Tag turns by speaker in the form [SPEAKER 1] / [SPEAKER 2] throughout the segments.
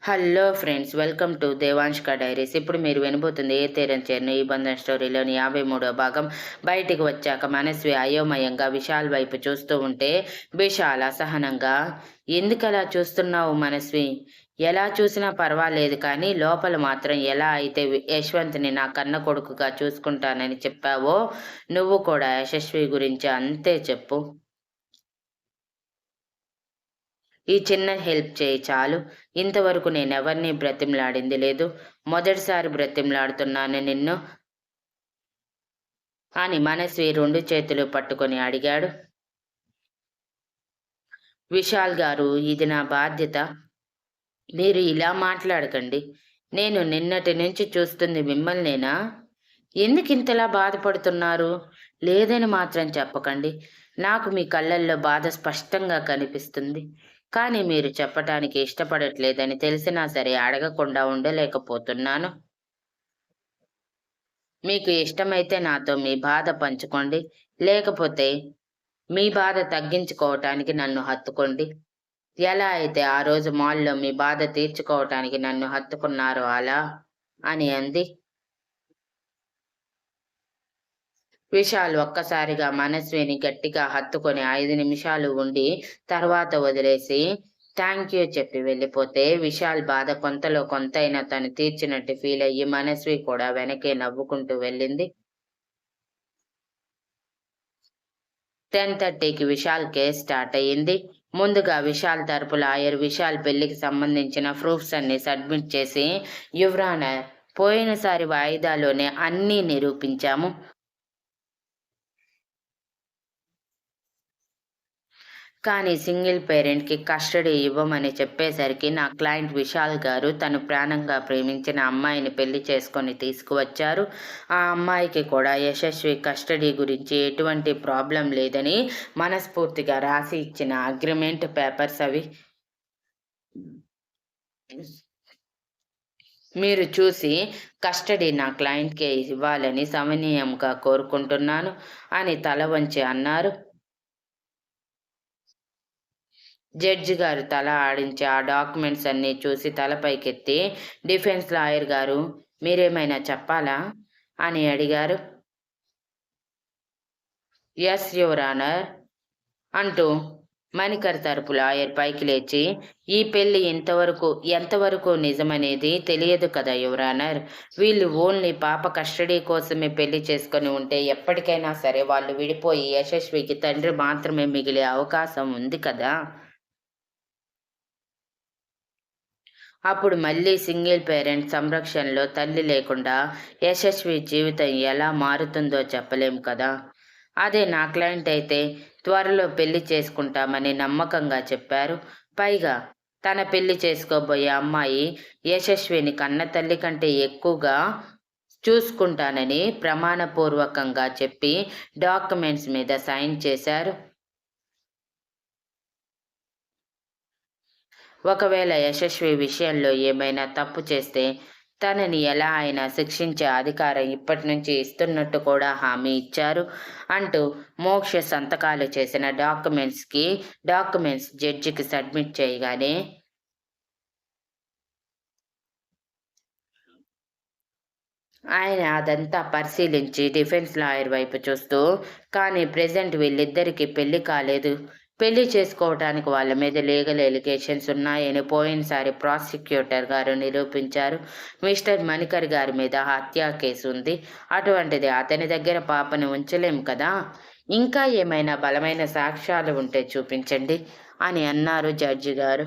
[SPEAKER 1] Hello friends, welcome to Devanshka diaries. ఇప్పుడు మీరు వినబోతుంది ఏ తీరం చేరిన ఈ బంధం స్టోరీలోని 53వ భాగం. బయటికి వచ్చాక మనస్వి అయోమయంగా విశాల్ వైపు చూస్తూ ఉంటే విశాల్ అసహనంగా, ఎందుకలా చూస్తున్నావు మనస్వి? ఎలా చూసినా పర్వాలేదు, కానీ లోపల మాత్రం ఎలా అయితే యశ్వంత్ని నా కన్న కొడుకుగా చూసుకుంటానని చెప్పావో నువ్వు కూడా యశస్వి గురించి అంతే చెప్పు. ఈ చిన్న హెల్ప్ చేయి చాలు. ఇంతవరకు నేనెవరినీ బ్రతిమలాడింది లేదు. మొదటిసారి బ్రతిమలాడుతున్నాను నిన్ను అని మనస్వి 2 చేతులు పట్టుకొని అడిగాడు. విశాల్ గారు, ఇది నా బాధ్యత. మీరు ఇలా మాట్లాడకండి. నేను నిన్నటి నుంచి చూస్తుంది మిమ్మల్నేనా? ఎందుకింతలా బాధపడుతున్నారు? లేదని మాత్రం చెప్పకండి. నాకు మీ కళ్ళల్లో బాధ స్పష్టంగా కనిపిస్తుంది. కానీ మీరు చెప్పటానికి ఇష్టపడట్లేదని తెలిసినా సరే అడగకుండా ఉండలేకపోతున్నాను. మీకు ఇష్టమైతే నాతో మీ బాధ పంచుకోండి. లేకపోతే మీ బాధ తగ్గించుకోవటానికి నన్ను హత్తుకోండి. ఎలా అయితే ఆ రోజు మాల్‌లో మీ బాధ తీర్చుకోవటానికి నన్ను హత్తుకున్నారో అలా అని అంది. విశాల్ ఒక్కసారిగా మనస్విని గట్టిగా హత్తుకొని 5 నిమిషాలు ఉండి తర్వాత వదిలేసి థాంక్యూ చెప్పి వెళ్ళిపోతే విశాల్ బాధ కొంతలో కొంతైనా తను తీర్చినట్టు ఫీల్ అయ్యి మనస్వి కూడా వెనకే నవ్వుకుంటూ వెళ్ళింది. 10:30కి విశాల్ కేస్ స్టార్ట్ అయ్యింది. ముందుగా విశాల్ తరపు లాయర్ విశాల్ పెళ్లికి సంబంధించిన ప్రూఫ్స్ అన్ని సబ్మిట్ చేసి, యువర్ ఆనర్, పోయినసారి వాయిదాలోనే అన్నీ నిరూపించాము. కానీ సింగిల్ పేరెంట్‌కి కస్టడీ ఇవ్వమని చెప్పేసరికి నా క్లయింట్ విశాల్ గారు తను ప్రాణంగా ప్రేమించిన అమ్మాయిని పెళ్లి చేసుకొని తీసుకువచ్చారు. ఆ అమ్మాయికి కూడా యశస్వి కస్టడీ గురించి ఎటువంటి ప్రాబ్లం లేదని మనస్ఫూర్తిగా రాసి ఇచ్చిన అగ్రిమెంట్ పేపర్స్ అవి. మీరు చూసి కస్టడీ నా క్లయింట్‌కే ఇవ్వాలని సవినయంగా కోరుకుంటున్నాను అని తల వంచి అన్నారు. జడ్జి గారు తల ఆడించి ఆ డాక్యుమెంట్స్ అన్నీ చూసి తల పైకెత్తి, డిఫెన్స్ లాయర్ గారు, మీరేమైనా చెప్పాలా అని అడిగారు. ఎస్ యువర్ ఆనర్ అంటూ మణికర్ తరపు లాయర్ పైకి లేచి, ఈ పెళ్లి ఎంతవరకు నిజమనేది తెలియదు కదా యువర్ ఆనర్. వీళ్ళు ఓన్లీ పాప కస్టడీ కోసమే పెళ్లి చేసుకొని ఉంటే ఎప్పటికైనా సరే వాళ్ళు విడిపోయి యశస్వికి తండ్రి మాత్రమే మిగిలే అవకాశం ఉంది కదా. అప్పుడు మళ్ళీ సింగిల్ పేరెంట్ సంరక్షణలో తల్లి లేకుండా యశస్వి జీవితం ఎలా మారుతుందో చెప్పలేం కదా. అదే నా క్లయింట్ అయితే త్వరలో పెళ్లి చేసుకుంటామని నమ్మకంగా చెప్పారు. పైగా తన పెళ్లి చేసుకోబోయే అమ్మాయి యశస్విని కన్న తల్లి కంటే ఎక్కువగా చూసుకుంటానని ప్రమాణపూర్వకంగా చెప్పి డాక్యుమెంట్స్ మీద సైన్ చేశారు. ఒకవేళ యశస్వి విషయంలో ఏమైనా తప్పు చేస్తే తనని ఎలా అయినా శిక్షించే అధికారం ఇప్పటి నుంచి ఇస్తున్నట్టు కూడా హామీ ఇచ్చారు అంటూ మోక్ష సంతకాలు చేసిన డాక్యుమెంట్స్ జడ్జికి సబ్మిట్ చేయగానే ఆయన అదంతా పరిశీలించి డిఫెన్స్ లాయర్ వైపు చూస్తూ, కానీ ప్రెజెంట్ వీళ్ళిద్దరికీ పెళ్లి కాలేదు. పెళ్లి చేసుకోవటానికి వాళ్ళ మీద లీగల్ ఎలిగేషన్స్ ఉన్నాయని పోయినసారి ప్రాసిక్యూటర్ గారు నిరూపించారు. మిస్టర్ మణికర్ గారి మీద హత్యా కేసు ఉంది. అటువంటిది అతని దగ్గర పాపను ఉంచలేం కదా. ఇంకా ఏమైనా బలమైన సాక్ష్యాలు ఉంటే చూపించండి అని అన్నారు జడ్జి గారు.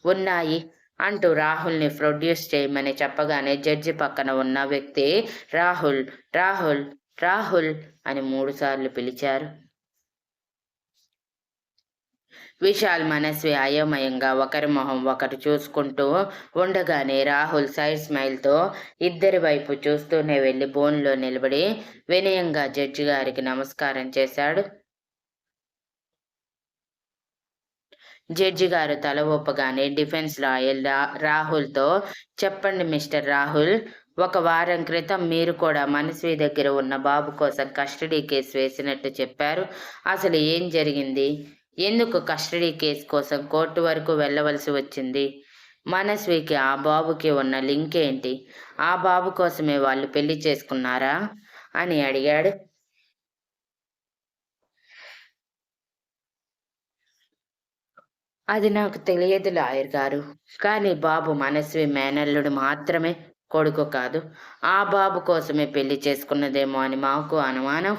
[SPEAKER 1] ఉన్నాయి అంటూ రాహుల్ని ప్రొడ్యూస్ చేయమని చెప్పగానే జడ్జి పక్కన ఉన్న వ్యక్తి రాహుల్ రాహుల్ రాహుల్ అని 3 సార్లు పిలిచారు. విశాల్ మనస్వి అయోమయంగా ఒకరి మొహం ఒకరు చూసుకుంటూ ఉండగానే రాహుల్ సైడ్ స్మైల్తో ఇద్దరి వైపు చూస్తూనే వెళ్ళి బోన్లో నిలబడి వినయంగా జడ్జి గారికి నమస్కారం చేశాడు. జడ్జి గారు తల ఊపగానే డిఫెన్స్ లాయర్ రాహుల్తో, చెప్పండి మిస్టర్ రాహుల్, 1 వారం క్రితం మీరు కూడా మనస్వి దగ్గర ఉన్న బాబు కోసం కస్టడీ కేసు వేసినట్టు చెప్పారు. అసలు ఏం జరిగింది? ఎందుకు కస్టడీ కేసు కోసం కోర్టు వరకు వెళ్ళవలసి వచ్చింది? మనస్వికి ఆ బాబుకి ఉన్న లింక్ ఏంటి? ఆ బాబు కోసమే వాళ్ళు పెళ్లి చేసుకున్నారా? అని అడిగాడు. అది నాకు తెలియదు లాయర్ గారు. కానీ బాబు మనస్వి మేనల్లుడు మాత్రమే, కొడుకు కాదు. ఆ బాబు కోసమే పెళ్లి చేసుకున్నదేమో అని మాకు అనుమానం.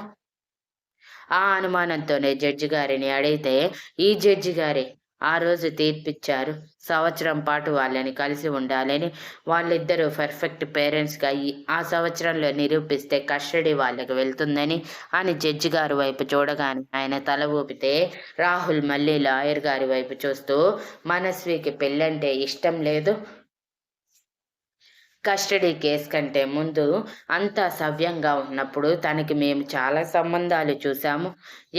[SPEAKER 1] ఆ అనుమానంతోనే జడ్జి గారిని అడిగితే, ఈ జడ్జి గారే ఆ రోజు తీర్పిచ్చారు. సంవత్సరం పాటు వాళ్ళని కలిసి ఉండాలని, వాళ్ళిద్దరూ పర్ఫెక్ట్ పేరెంట్స్‌గా ఆ సంవత్సరంలో నిరూపిస్తే కస్టడీ వాళ్ళకి వెళ్తుందని అని జడ్జి గారి వైపు చూడగానే ఆయన తల ఊపితే, రాహుల్ మళ్ళీ లాయర్ గారి వైపు చూస్తూ, మనస్వికి పెళ్ళంటే ఇష్టం లేదు. కస్టడీ కేస్ కంటే ముందు అంతా సవ్యంగా ఉన్నప్పుడు తనకి మేము చాలా సంబంధాలు చూసాము.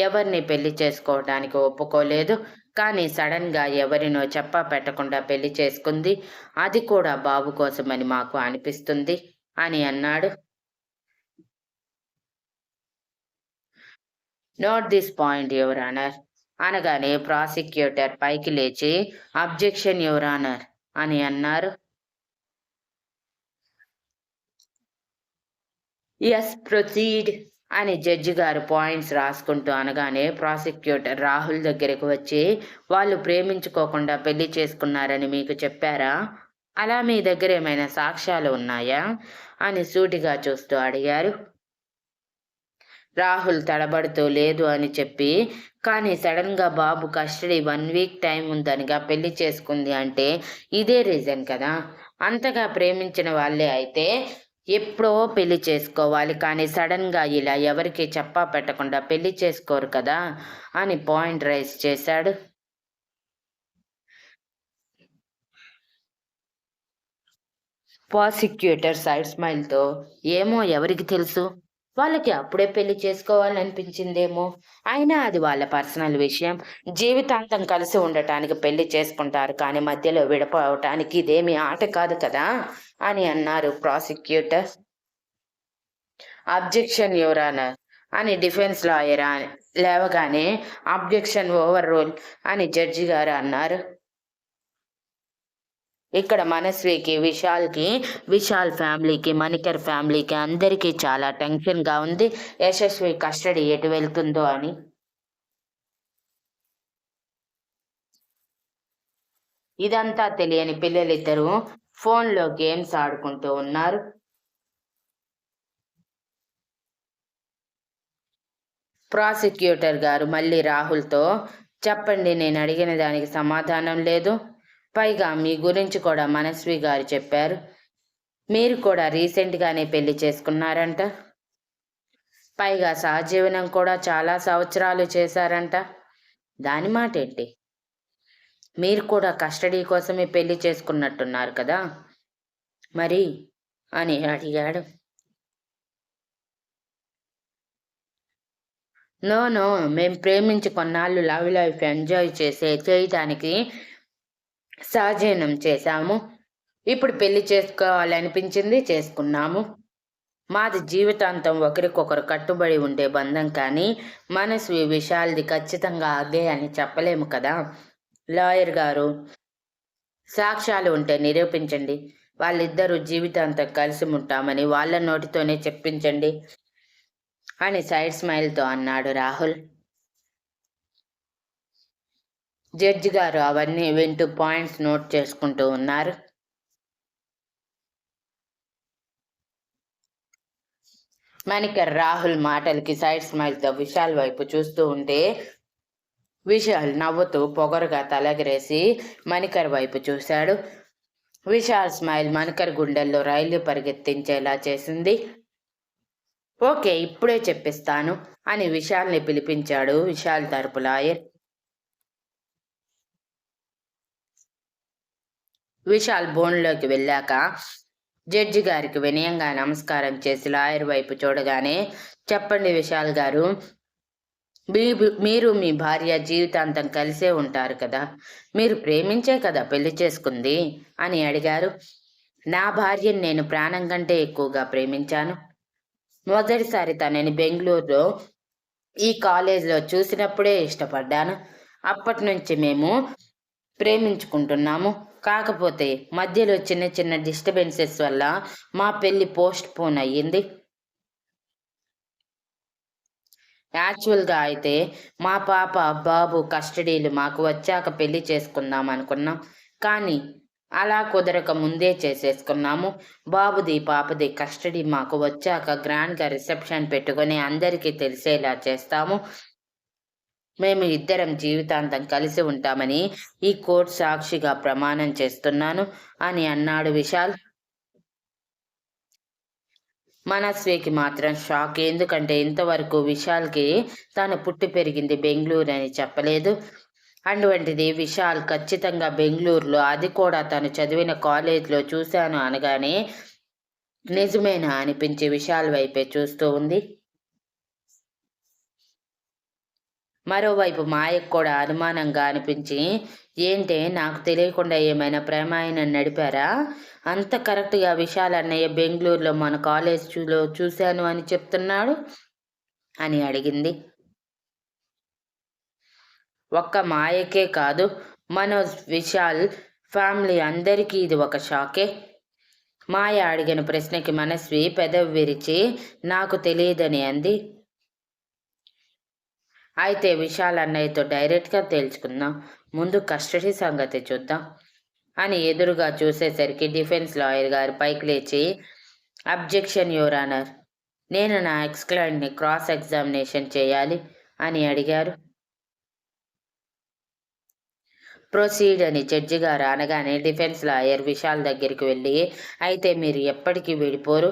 [SPEAKER 1] ఎవరిని పెళ్లి చేసుకోవటానికి ఒప్పుకోలేదు. కానీ సడన్‌గా ఎవరినో చెప్పా పెట్టకుండా పెళ్లి చేసుకుంది. అది కూడా బాబు కోసమని మాకు అనిపిస్తుంది అని అన్నాడు. Note this point your honour అనగానే ప్రాసిక్యూటర్ పైకి లేచి అబ్జెక్షన్ యువర్ ఆనర్ అని అన్నారు. యెస్ ప్రొసీడ్ అని జడ్జి గారు పాయింట్స్ రాసుకుంటూ అనగానే ప్రాసిక్యూటర్ రాహుల్ దగ్గరకు వచ్చి, వాళ్ళు ప్రేమించుకోకుండా పెళ్లి చేసుకున్నారని మీకు చెప్పారా? అలా మీ దగ్గర ఏమైనా సాక్ష్యాలు ఉన్నాయా? అని సూటిగా చూస్తూ అడిగారు. రాహుల్ తడబడుతూ లేదు అని చెప్పి, కానీ సడన్‌గా బాబు కస్టడీ 1 వీక్ టైం ఉందనగా పెళ్లి చేసుకుంది అంటే ఇదే రీజన్ కదా! అంతగా ప్రేమించిన వాళ్ళే అయితే ఎప్పుడో పెళ్లి చేసుకోవాలి. కానీ సడన్‌గా ఇలా ఎవరికీ చెప్పా పెట్టకుండా పెళ్లి చేసుకోరు కదా! అని పాయింట్ రైజ్ చేశాడు. ప్రాసిక్యూటర్ సైడ్ స్మైల్‌తో ఏమో ఎవరికి తెలుసు? వాళ్ళకి అప్పుడే పెళ్లి చేసుకోవాలనిపించిందేమో! అయినా అది వాళ్ళ పర్సనల్ విషయం. జీవితాంతం కలిసి ఉండటానికి పెళ్లి చేసుకుంటారు. కానీ మధ్యలో విడిపోవటానికి ఇదేమీ ఆట కాదు కదా! అని అన్నారు ప్రాసిక్యూటర్. అబ్జెక్షన్ యువర్ ఆనర్ అని డిఫెన్స్ లాయర్ లేవగానే అబ్జెక్షన్ ఓవర్ రూల్ అని జడ్జి గారు అన్నారు. ఇక్కడ మనస్వికి, విశాల్ ఫ్యామిలీకి, మణికర్ ఫ్యామిలీకి అందరికీ చాలా టెన్షన్‌గా ఉంది. యశస్వి కస్టడీ ఎటు వెళ్తుందో అని. ఇదంతా తెలియని పిల్లలిద్దరూ ఫోన్‌లో గేమ్స్ ఆడుకుంటూ ఉన్నారు. ప్రాసిక్యూటర్ గారు మళ్ళీ రాహుల్‌తో చెప్పండి, నేనడిగిన దానికి సమాధానం లేదు. పైగా మీ గురించి కూడా మనస్వి గారు చెప్పారు. మీరు కూడా రీసెంట్‌గానే పెళ్లి చేసుకున్నారంట. పైగా సహజీవనం కూడా చాలా సంవత్సరాలు చేశారంట. దాని మాటేంటి? మీరు కూడా కస్టడీ కోసమే పెళ్లి చేసుకున్నట్టున్నారు కదా! మరి? అని అడిగాడు. నో. నో. మేం ప్రేమించి కొన్నాళ్ళు లవ్ లైఫ్ ఎంజాయ్ చేయటానికి సహజీవనం చేశాము. ఇప్పుడు పెళ్లి చేసుకోవాలనిపించింది, చేసుకున్నాము. మాది జీవితాంతం ఒకరికొకరు కట్టుబడి ఉండే బంధం కానీ, మనస్వి విశాల్‌ది ఖచ్చితంగా అదే అని చెప్పలేము కదా! లాయర్ గారు, సాక్ష్యాలు ఉంటే నిరూపించండి. వాళ్ళిద్దరూ జీవితాంతం కలిసి ఉంటామని వాళ్ళ నోటితోనే చెప్పించండి అని సైడ్ స్మైల్‌తో అన్నాడు రాహుల్. జడ్జి గారు అవన్నీ వింటూ పాయింట్స్ నోట్ చేసుకుంటూ ఉన్నారు. మణికర్ రాహుల్ మాటలకి సైడ్ స్మైల్‌తో విశాల్ వైపు చూస్తూ ఉంటే, విశాల్ నవ్వుతూ పొగరుగా తలెగరేసి మణికర్ వైపు చూశాడు. విశాల్ స్మైల్ మణికర్ గుండెల్లో రైలు పరిగెత్తించేలా చేసింది. ఓకే, ఇప్పుడే చెప్పిస్తాను అని విశాల్‌ని పిలిపించాడు విశాల్ తరపు లాయర్. విశాల్ బోన్‌లోకి వెళ్ళాక జడ్జి గారికి వినయంగా నమస్కారం చేసి లాయర్ వైపు చూడగానే, చెప్పండి విశాల్ గారు, మీరు మీ భార్య జీవితాంతం కలిసే ఉంటారు కదా! మీరు ప్రేమించే కదా పెళ్లి చేసుకుంది అని అడిగారు. నా భార్యని నేను ప్రాణం కంటే ఎక్కువగా ప్రేమించాను. మొదటిసారి తనని బెంగుళూరులో ఈ కాలేజ్‌లో చూసినప్పుడే ఇష్టపడ్డాను. అప్పటి నుంచి మేము ప్రేమించుకుంటున్నాము. కాకపోతే మధ్యలో చిన్న చిన్న డిస్టర్బెన్సెస్ వల్ల మా పెళ్లి పోస్ట్‌పోన్ అయ్యింది. యాక్చువల్‌గా అయితే మా పాప, బాబు కస్టడీలు మాకు వచ్చాక పెళ్లి చేసుకుందాం అనుకున్నాం. కానీ అలా కుదరక ముందే చేసేసుకున్నాము. బాబుది, పాపది కస్టడీ మాకు వచ్చాక గ్రాండ్‌గా రిసెప్షన్ పెట్టుకొని అందరికీ తెలిసేలా చేస్తాము. మేము ఇద్దరం జీవితాంతం కలిసి ఉంటామని ఈ కోర్ట్ సాక్షిగా ప్రమాణం చేస్తున్నాను అని అన్నాడు విశాల్. మనస్వికి మాత్రం షాక్. ఎందుకంటే ఇంతవరకు విశాల్‌కి తాను పుట్టి పెరిగింది బెంగుళూరు అని చెప్పలేదు. అటువంటిది విశాల్ ఖచ్చితంగా బెంగుళూరులో, అది కూడా తను చదివిన కాలేజ్‌లో చూశాను అనగానే నిజమేనా అనిపించి విశాల్ వైపే చూస్తూ ఉంది. మరోవైపు మాయకు కూడా అనుమానంగా అనిపించి, ఏంటే నాకు తెలియకుండా ఏమైనా ప్రేమాయణం నడిపారా? అంత కరెక్ట్‌గా విశాల్ అన్నయ్య బెంగుళూరులో మన కాలేజ్‌లో చూశాను అని చెప్తున్నాడు అని అడిగింది. ఒక్క మాయకే కాదు, మనోజ్, విశాల్ ఫ్యామిలీ అందరికీ ఇది ఒక షాకే. మాయ అడిగిన ప్రశ్నకి మనస్వి పెదవి విరిచి నాకు తెలియదని అంది. అయితే విశాల్ అన్నయ్యతో డైరెక్ట్‌గా తేల్చుకుందాం. ముందు కస్టడీ సంగతి చూద్దాం అని ఎదురుగా చూసేసరికి డిఫెన్స్ లాయర్ గారు పైకి లేచి, అబ్జెక్షన్ యువర్ ఆనర్. నేను నా ఎక్స్ క్లయింట్‌ని క్రాస్ ఎగ్జామినేషన్ చేయాలి అని అడిగారు. ప్రొసీడ్ అని జడ్జి గారు అనగానే డిఫెన్స్ లాయర్ విశాల్ దగ్గరికి వెళ్ళి, అయితే మీరు ఎప్పటికీ విడిపోరు.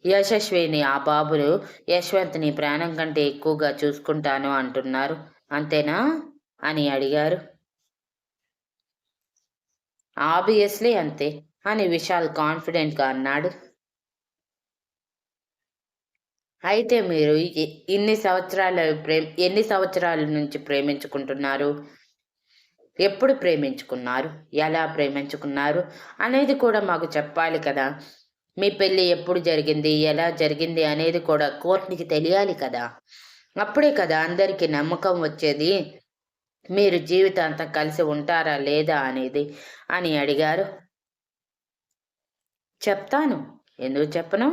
[SPEAKER 1] యశస్విని, ఆ బాబులు యశ్వంత్‌ని ప్రాణం కంటే ఎక్కువగా చూసుకుంటాను అంటున్నారు. అంతేనా అని అడిగారు. ఆబ్వియస్లీ అంతే అని విశాల్ కాన్ఫిడెంట్‌గా అన్నాడు. అయితే మీరు ఎన్ని సంవత్సరాల నుంచి ప్రేమించుకుంటున్నారు? ఎప్పుడు ప్రేమించుకున్నారు? ఎలా ప్రేమించుకున్నారు? అనేది కూడా మాకు చెప్పాలి కదా! మీ పెళ్లి ఎప్పుడు జరిగింది? ఎలా జరిగింది? అనేది కూడా కోర్ట్‌కి తెలియాలి కదా! అప్పుడే కదా అందరికీ నమ్మకం వచ్చేది. మీరు జీవితాంతం కలిసి ఉంటారా లేదా అనేది అని అడిగారు. చెప్తాను. ఎందుకు చెప్పను?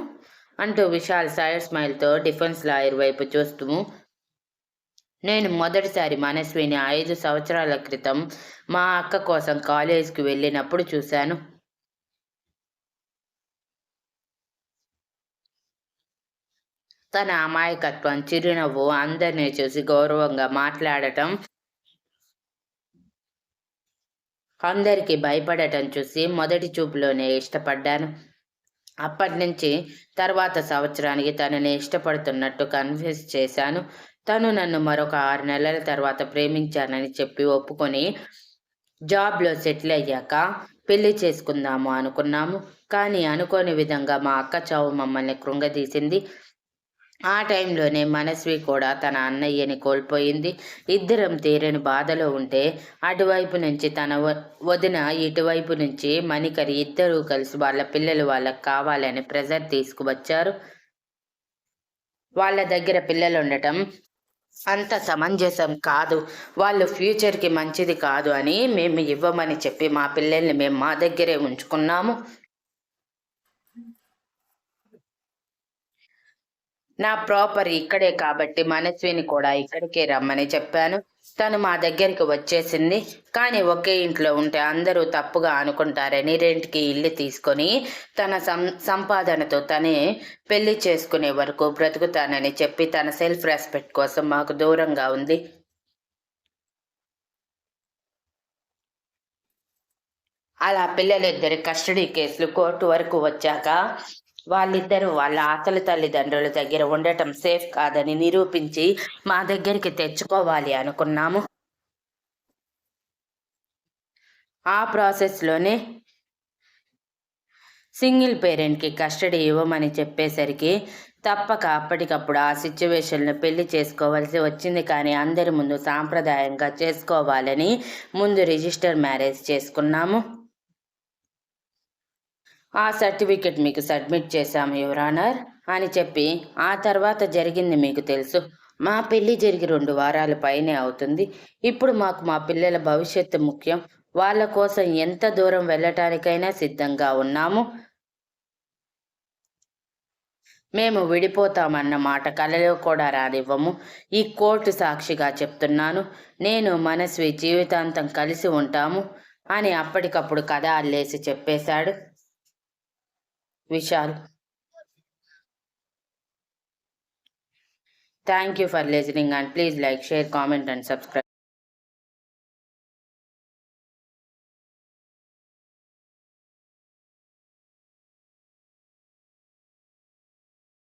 [SPEAKER 1] అంటూ విశాల్ సైడ్ స్మైల్‌తో డిఫెన్స్ లాయర్ వైపు చూస్తూ, నేను మొదటిసారి మనస్విని 5 సంవత్సరాల క్రితం మా అక్క కోసం కాలేజ్‌కి వెళ్ళినప్పుడు చూశాను. తన అమాయకత్వం, చిరునవ్వు, అందరిని చూసి గౌరవంగా మాట్లాడటం, అందరికీ భయపడటం చూసి మొదటి చూపులోనే ఇష్టపడ్డాను. అప్పట్నుంచి తర్వాత సంవత్సరానికి తనని ఇష్టపడుతున్నట్టు కన్ఫెస్ చేశాను. తను నన్ను మరొక 6 నెలల తర్వాత ప్రేమించానని చెప్పి ఒప్పుకొని, జాబ్‌లో సెటిల్ అయ్యాక పెళ్లి చేసుకుందాము అనుకున్నాము. కానీ అనుకోని విధంగా మా అక్క చావు మమ్మల్ని కృంగదీసింది. ఆ టైంలోనే మనస్వి కూడా తన అన్నయ్యని కోల్పోయింది. ఇద్దరం తీరని బాధలో ఉంటే అటువైపు నుంచి తన వదిన, ఇటువైపు నుంచి మణికరి ఇద్దరూ కలిసి వాళ్ళ పిల్లలు వాళ్ళకి కావాలని ప్రెజర్ తీసుకువచ్చారు. వాళ్ళ దగ్గర పిల్లలుండటం అంత సమంజసం కాదు. వాళ్ళు ఫ్యూచర్‌కి మంచిది కాదు అని మేము ఇవ్వమని చెప్పి మా పిల్లల్ని మేము మా దగ్గరే ఉంచుకున్నాము. నా ప్రాపర్ ఇక్కడే కాబట్టి మనస్విని కూడా ఇక్కడికే రమ్మని చెప్పాను. తను మా దగ్గరికి వచ్చేసింది. కానీ ఒకే ఇంట్లో ఉంటే అందరూ తప్పుగా అనుకుంటారని రెంట్‌కి ఇల్లు తీసుకొని తన సంపాదనతో తనే పెళ్లి చేసుకునే వరకు బ్రతుకుతానని చెప్పి తన సెల్ఫ్ రెస్పెక్ట్ కోసం మాకు దూరంగా ఉంది. అలా పిల్లలిద్దరి కస్టడీ కేసులు కోర్టు వరకు వచ్చాక వాళ్ళిద్దరూ వాళ్ళ అసలు తల్లిదండ్రుల దగ్గర ఉండటం సేఫ్ కాదని నిరూపించి మా దగ్గరికి తెచ్చుకోవాలి అనుకున్నాము. ఆ ప్రాసెస్‌లోనే సింగిల్ పేరెంట్‌కి కస్టడీ ఇవ్వమని చెప్పేసరికి తప్పక అప్పటికప్పుడు ఆ సిట్యుయేషన్‌లో పెళ్లి చేసుకోవాల్సి వచ్చింది. కానీ అందరి ముందు సాంప్రదాయంగా చేసుకోవాలని ముందు రిజిస్టర్ మ్యారేజ్ చేసుకున్నాము. ఆ సర్టిఫికెట్ మీకు సబ్మిట్ చేశాము యువర్ ఆనర్ అని చెప్పి, ఆ తర్వాత జరిగింది మీకు తెలుసు. మా పెళ్లి జరిగి 2 వారాల పైనే అవుతుంది. ఇప్పుడు మాకు మా పిల్లల భవిష్యత్తు ముఖ్యం. వాళ్ళ కోసం ఎంత దూరం వెళ్ళటానికైనా సిద్ధంగా ఉన్నాము. మేము విడిపోతామన్న మాట కలలో కూడా రానివ్వము. ఈ కోర్టు సాక్షిగా చెప్తున్నాను. నేను, మనస్వి జీవితాంతం కలిసి ఉంటాము అని అప్పటికప్పుడు కథ అల్లేసి చెప్పేశాడు Vishal. Thank you for listening and please like, share, comment and subscribe.